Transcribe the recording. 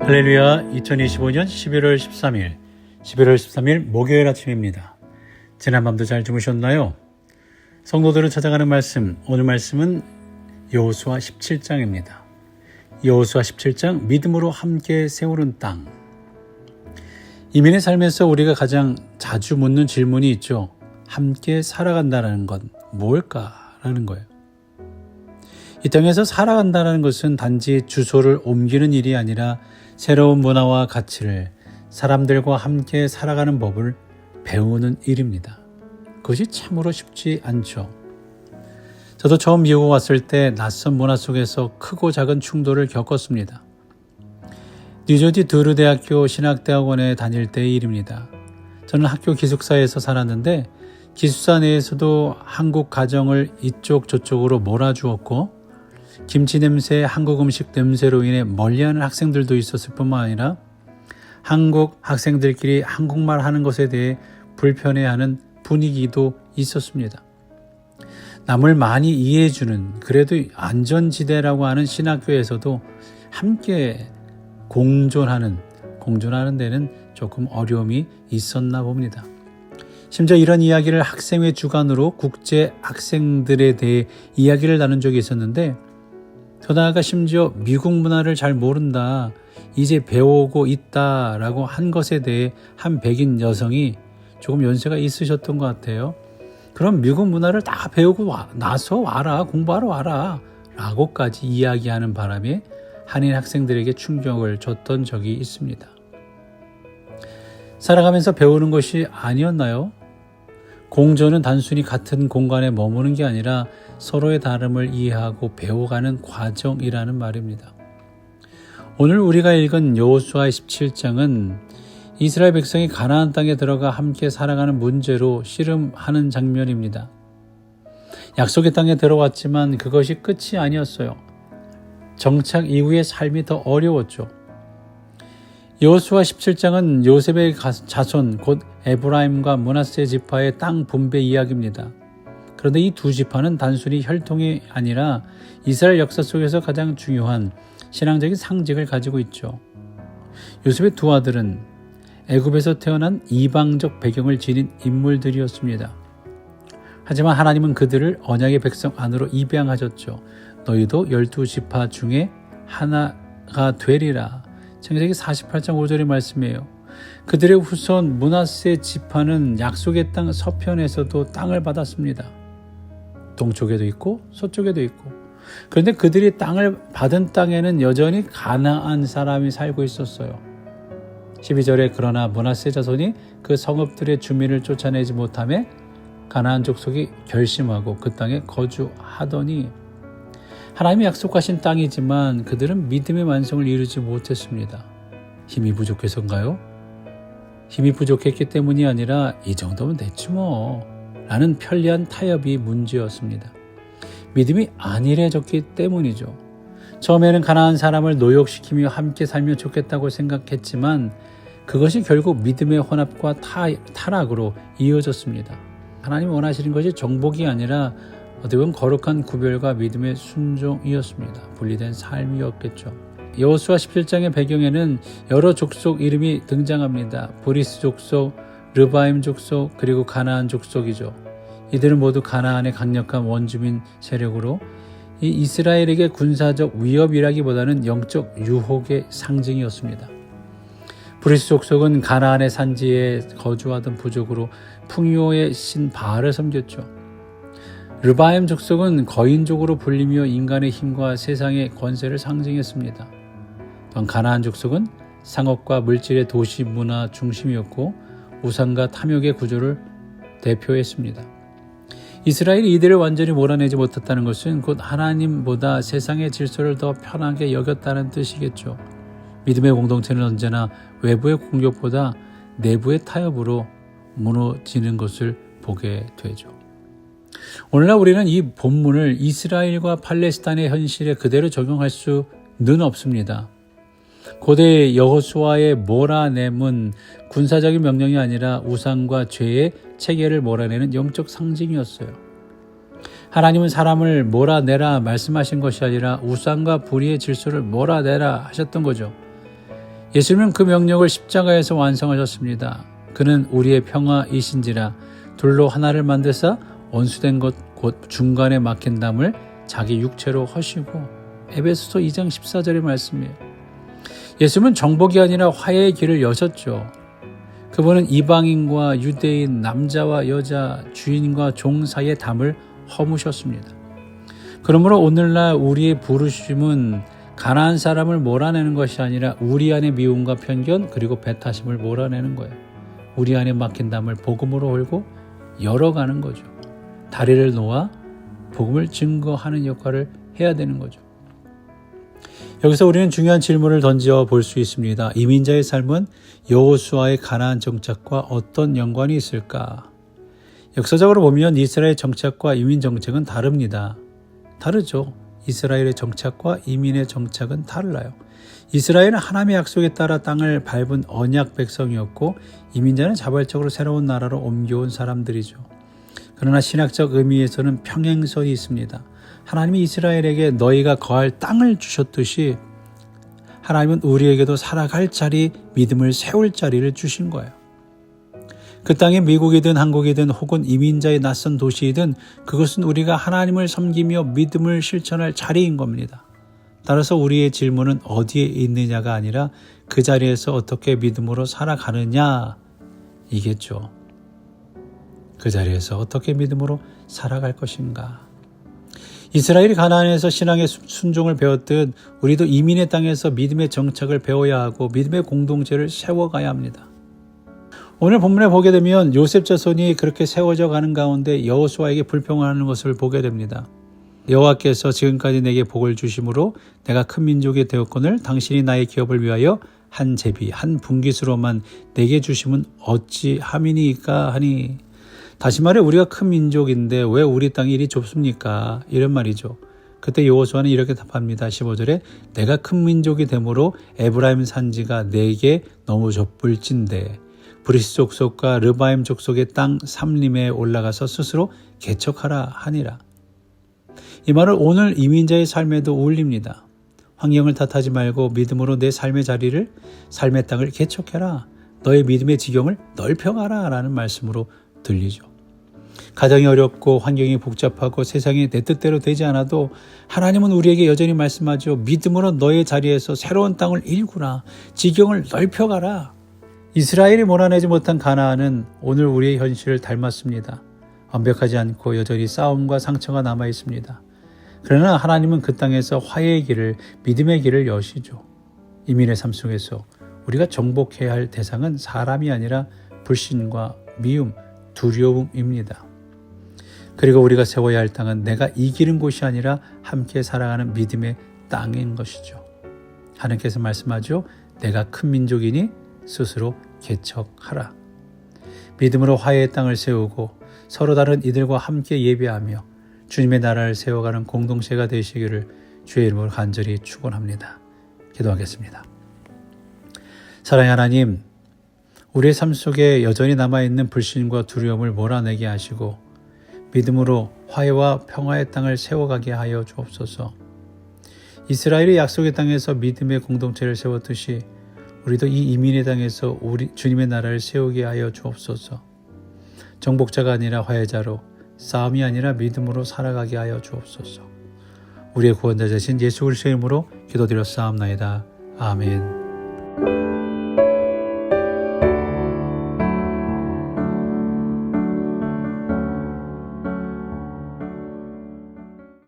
할렐루야. 2025년 11월 13일 목요일 아침입니다. 지난밤도 잘 주무셨나요? 성도들을 찾아가는 말씀, 오늘 말씀은 여호수아 17장입니다. 여호수아 17장 믿음으로 함께 세우는 땅. 이민의 삶에서 우리가 가장 자주 묻는 질문이 있죠. 함께 살아간다는 건 뭘까라는 거예요. 이 땅에서 살아간다는 것은 단지 주소를 옮기는 일이 아니라 새로운 문화와 가치를 사람들과 함께 살아가는 법을 배우는 일입니다. 그것이 참으로 쉽지 않죠. 저도 처음 미국 왔을 때 낯선 문화 속에서 크고 작은 충돌을 겪었습니다. 뉴저지 드루 대학교 신학대학원에 다닐 때의 일입니다. 저는 학교 기숙사에서 살았는데 기숙사 내에서도 한국 가정을 이쪽 저쪽으로 몰아주었고 김치 냄새, 한국 음식 냄새로 인해 멀리하는 학생들도 있었을 뿐만 아니라 한국 학생들끼리 한국말 하는 것에 대해 불편해하는 분위기도 있었습니다. 남을 많이 이해해주는 그래도 안전지대라고 하는 신학교에서도 함께 공존하는 데는 조금 어려움이 있었나 봅니다. 심지어 이런 이야기를 학생회 주관으로 국제 학생들에 대해 이야기를 나눈 적이 있었는데 더 나아가 심지어 미국 문화를 잘 모른다, 이제 배우고 있다라고 한 것에 대해 한 백인 여성이 조금 연세가 있으셨던 것 같아요. 그럼 미국 문화를 다 배우고 나서 와라, 공부하러 와라 라고까지 이야기하는 바람에 한인 학생들에게 충격을 줬던 적이 있습니다. 살아가면서 배우는 것이 아니었나요? 공존은 단순히 같은 공간에 머무는 게 아니라 서로의 다름을 이해하고 배워가는 과정이라는 말입니다. 오늘 우리가 읽은 여호수아 17장은 이스라엘 백성이 가나안 땅에 들어가 함께 살아가는 문제로 씨름하는 장면입니다. 약속의 땅에 들어왔지만 그것이 끝이 아니었어요. 정착 이후의 삶이 더 어려웠죠. 여호수아 17장은 요셉의 자손 곧 에브라임과 므낫세 지파의 땅 분배 이야기입니다. 그런데 이 두 지파는 단순히 혈통이 아니라 이스라엘 역사 속에서 가장 중요한 신앙적인 상징을 가지고 있죠. 요셉의 두 아들은 애굽에서 태어난 이방적 배경을 지닌 인물들이었습니다. 하지만 하나님은 그들을 언약의 백성 안으로 입양하셨죠. 너희도 12지파 중에 하나가 되리라. 창세기 48장 5절의 말씀이에요. 그들의 후손 므낫세 지파는 약속의 땅 서편에서도 땅을 받았습니다. 동쪽에도 있고 서쪽에도 있고. 그런데 그들이 땅을 받은 땅에는 여전히 가나안 사람이 살고 있었어요. 12절에 그러나 므낫세 자손이 그 성읍들의 주민을 쫓아내지 못하며 가나안 족속이 결심하고 그 땅에 거주하더니 하나님이 약속하신 땅이지만 그들은 믿음의 완성을 이루지 못했습니다. 힘이 부족해서인가요? 힘이 부족했기 때문이 아니라 이 정도면 됐지 뭐 라는 편리한 타협이 문제였습니다. 믿음이 안일해졌기 때문이죠. 처음에는 가나안 사람을 노역시키며 함께 살면 좋겠다고 생각했지만 그것이 결국 믿음의 혼합과 타락으로 이어졌습니다. 하나님이 원하시는 것이 정복이 아니라 어떻게 보면 거룩한 구별과 믿음의 순종이었습니다. 분리된 삶이었겠죠. 여호수아 17장의 배경에는 여러 족속 이름이 등장합니다. 브리스 족속, 르바임 족속, 그리고 가나안 족속이죠. 이들은 모두 가나안의 강력한 원주민 세력으로 이 이스라엘에게 군사적 위협이라기보다는 영적 유혹의 상징이었습니다. 브리스 족속은 가나안의 산지에 거주하던 부족으로 풍요의 신 바알을 섬겼죠. 르바임 족속은 거인족으로 불리며 인간의 힘과 세상의 권세를 상징했습니다. 또한 가나안 족속은 상업과 물질의 도시 문화 중심이었고 우상과 탐욕의 구조를 대표했습니다. 이스라엘이 이들을 완전히 몰아내지 못했다는 것은 곧 하나님보다 세상의 질서를 더 편하게 여겼다는 뜻이겠죠. 믿음의 공동체는 언제나 외부의 공격보다 내부의 타협으로 무너지는 것을 보게 되죠. 오늘날 우리는 이 본문을 이스라엘과 팔레스타인의 현실에 그대로 적용할 수는 없습니다. 고대 여호수아의 몰아냄은 군사적인 명령이 아니라 우상과 죄의 체계를 몰아내는 영적 상징이었어요. 하나님은 사람을 몰아내라 말씀하신 것이 아니라 우상과 불의의 질서를 몰아내라 하셨던 거죠. 예수님은 그 명령을 십자가에서 완성하셨습니다. 그는 우리의 평화이신지라 둘로 하나를 만드사 원수된 것 곧 중간에 막힌 담을 자기 육체로 허시고. 에베소서 2장 14절의 말씀이에요. 예수님은 정복이 아니라 화해의 길을 여셨죠. 그분은 이방인과 유대인, 남자와 여자, 주인과 종 사이의 담을 허무셨습니다. 그러므로 오늘날 우리의 부르심은 가난한 사람을 몰아내는 것이 아니라 우리 안의 미움과 편견 그리고 배타심을 몰아내는 거예요. 우리 안에 막힌 담을 복음으로 홀고 열어가는 거죠. 다리를 놓아 복음을 증거하는 역할을 해야 되는 거죠. 여기서 우리는 중요한 질문을 던져 볼 수 있습니다. 이민자의 삶은 여호수아의 가나안 정착과 어떤 연관이 있을까? 역사적으로 보면 이스라엘 정착과 이민 정책은 다릅니다. 다르죠. 이스라엘의 정착과 이민의 정착은 달라요. 이스라엘은 하나님의 약속에 따라 땅을 밟은 언약 백성이었고 이민자는 자발적으로 새로운 나라로 옮겨온 사람들이죠. 그러나 신학적 의미에서는 평행선이 있습니다. 하나님이 이스라엘에게 너희가 거할 땅을 주셨듯이 하나님은 우리에게도 살아갈 자리, 믿음을 세울 자리를 주신 거예요. 그 땅이 미국이든 한국이든 혹은 이민자의 낯선 도시이든 그것은 우리가 하나님을 섬기며 믿음을 실천할 자리인 겁니다. 따라서 우리의 질문은 어디에 있느냐가 아니라 그 자리에서 어떻게 믿음으로 살아가느냐 이겠죠. 그 자리에서 어떻게 믿음으로 살아갈 것인가. 이스라엘이 가나안에서 신앙의 순종을 배웠듯 우리도 이민의 땅에서 믿음의 정착을 배워야 하고 믿음의 공동체를 세워가야 합니다. 오늘 본문에 보게 되면 요셉 자손이 그렇게 세워져 가는 가운데 여호수아에게 불평하는 것을 보게 됩니다. 여호와께서 지금까지 내게 복을 주심으로 내가 큰 민족이 되었거늘 당신이 나의 기업을 위하여 한 제비 한 분깃으로만 내게 주심은 어찌 함이니까 하니. 다시 말해 우리가 큰 민족인데 왜 우리 땅이 이리 좁습니까? 이런 말이죠. 그때 여호수아는 이렇게 답합니다. 15절에 내가 큰 민족이 되므로 에브라임 산지가 내게 너무 좁을진데 브리스 족속과 르바임 족속의 땅 삼림에 올라가서 스스로 개척하라 하니라. 이 말은 오늘 이민자의 삶에도 어울립니다. 환경을 탓하지 말고 믿음으로 내 삶의 자리를, 삶의 땅을 개척해라. 너의 믿음의 지경을 넓혀가라 라는 말씀으로 들리죠. 가정이 어렵고 환경이 복잡하고 세상이 내 뜻대로 되지 않아도 하나님은 우리에게 여전히 말씀하죠. 믿음으로 너의 자리에서 새로운 땅을 일구라. 지경을 넓혀가라. 이스라엘이 몰아내지 못한 가나안은 오늘 우리의 현실을 닮았습니다. 완벽하지 않고 여전히 싸움과 상처가 남아 있습니다. 그러나 하나님은 그 땅에서 화해의 길을, 믿음의 길을 여시죠. 이민의 삶 속에서 우리가 정복해야 할 대상은 사람이 아니라 불신과 미움, 두려움입니다. 그리고 우리가 세워야 할 땅은 내가 이기는 곳이 아니라 함께 살아가는 믿음의 땅인 것이죠. 하나님께서 말씀하죠. 내가 큰 민족이니 스스로 개척하라. 믿음으로 화해의 땅을 세우고 서로 다른 이들과 함께 예배하며 주님의 나라를 세워가는 공동체가 되시기를 주의 이름으로 간절히 축원합니다. 기도하겠습니다. 사랑의 하나님, 우리의 삶 속에 여전히 남아있는 불신과 두려움을 몰아내게 하시고 믿음으로 화해와 평화의 땅을 세워가게 하여 주옵소서. 이스라엘의 약속의 땅에서 믿음의 공동체를 세웠듯이 우리도 이 이민의 땅에서 우리 주님의 나라를 세우게 하여 주옵소서. 정복자가 아니라 화해자로, 싸움이 아니라 믿음으로 살아가게 하여 주옵소서. 우리의 구원자 되신 예수 그리스도의 이름으로 기도드렸사옵나이다. 아멘.